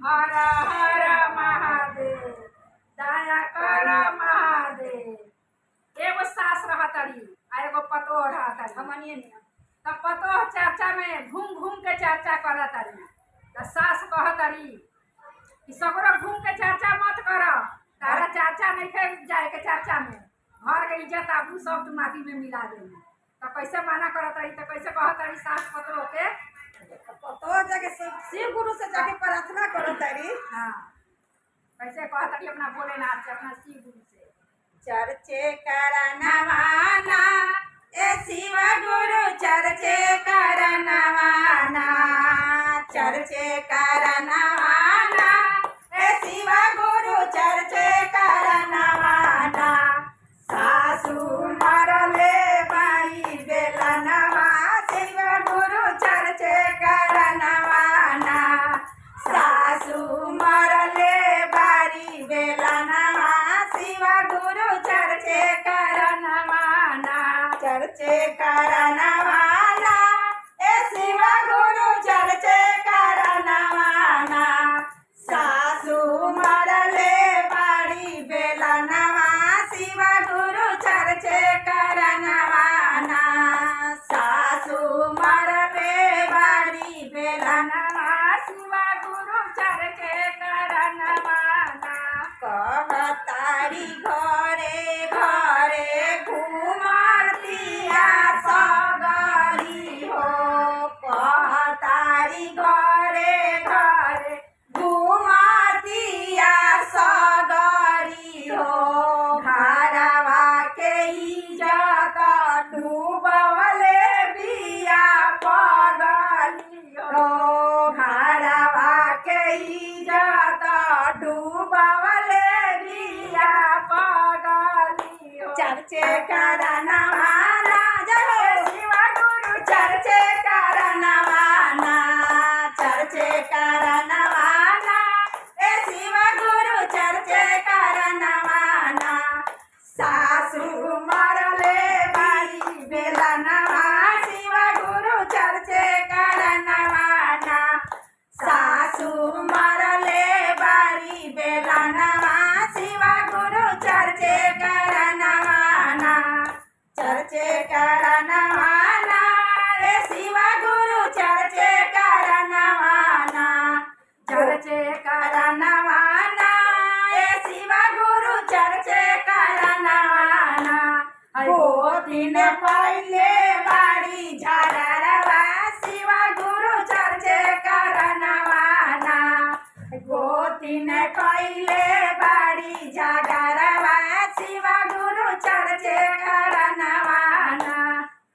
हर हर महादेव, दया कर महादेव। एगो सास रहतरी आ एगो पतोह रहतरी हमनिए ने। तब पतोह चर्चा में घूम घूम के चर्चा करतरी। तो सास कहतरी कि सगरो घूम के चर्चा मत कर, तारा चर्चा नहीं खे जाए के चर्चा में, घर के इज्जत आबू सब तू माटी में मिला दे। तो कैसे मना करतरी, तो कैसे कहतरी सास पतोह के? तो जाके शिव गुरु से जाके प्रार्थना करो तारी। हाँ, कैसे कहतरी अपना भोलेनाथ से, अपना शिव गुरु से? चर्चे करनवाना ए शिव गुरु चर्चे करनवाना, चर्चे करनवाना ए शिव गुरु चर्चे करनवाना। सासू मरले बाई बेलनवा शिव गुरु चर्चे करनवाना। सासू मरले बारी बेलनवा शिव गुरु चर्चे करनवाना, चर्चे करनवाना ए शिव गुरु चर्चे करनवाना। सासू मरले बारी बेलनवा शिव गुरु चर्चे करनवाना। सासू मरले बारी बेलनवा शिव गुरु चर्चे करनवाना। कहतारी घरे घरे घुमतिया सगरी हो, कहतारी घरे घरे घुमतिया सगरी हो। घरवा के इज्जत डूबवले बिया पगली हो, घरवा के इज्जत डूबवले बिया पगली हो। चर्चे करनवाना जय शिव गुरु चर्चे करनवाना, चर्चे करनवाना ए शिव गुरु चर्चे करनवाना। सासू मरले बारी बेलनवा शिव गुरु चर्चे करनवाना। सासू मरले बारी बेलनवा शिव गुरु चर्चे करनवाना, चर्चे करनवाना ए शिव गुरु चर्चे करनवाना, चर्चे करनवाना ए शिव गुरु चर्चे करनवाना। गोदिन पहले बारी झारवा शिव गुरु चर्चे करनवाना। गोदिन पहले बारी झागरवा शिव गुरु चर्चे करनवाना।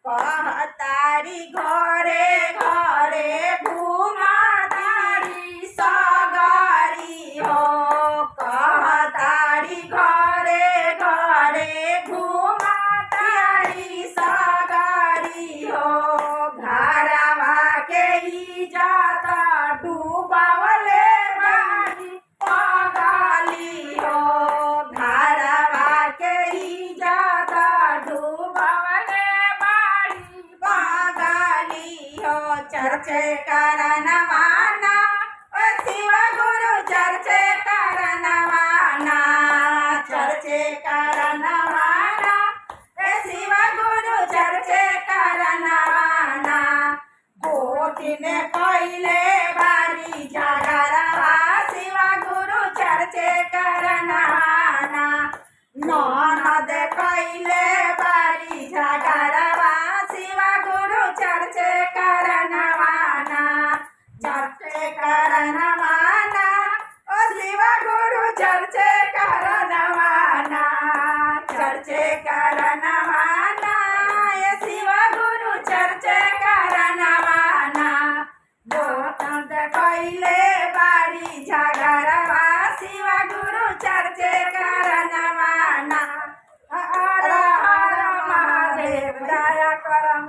कहतारी घरे घरे घुमतारी सगरी हो, कहतारी घरे घरे घुमतारी सगरी हो। घरवा के इज्जत डूबवले बारी पगली हो, घरवा के इज्जत डूबवले बारी पगली हो। चर्चे करनवाना ओ शिव गुरु चर्चे करनवाना, चर्चे करनवाना ए शिव गुरु चर्चे करनवाना। गोदिन पहले बारी झागरवा शिव गुरु चर्चे करनवाना। ननद पहले बारी झागरवा शिव गुरु चर्चे करनवाना, चर्चे करनवाना ओ शिव गुरु चर्चे करनवाना, चर्चे करनवाना ए शिव गुरु चर्चे करनवाना। ननद पहले बारी झागरवा शिव गुरु चर्चे करनवाना।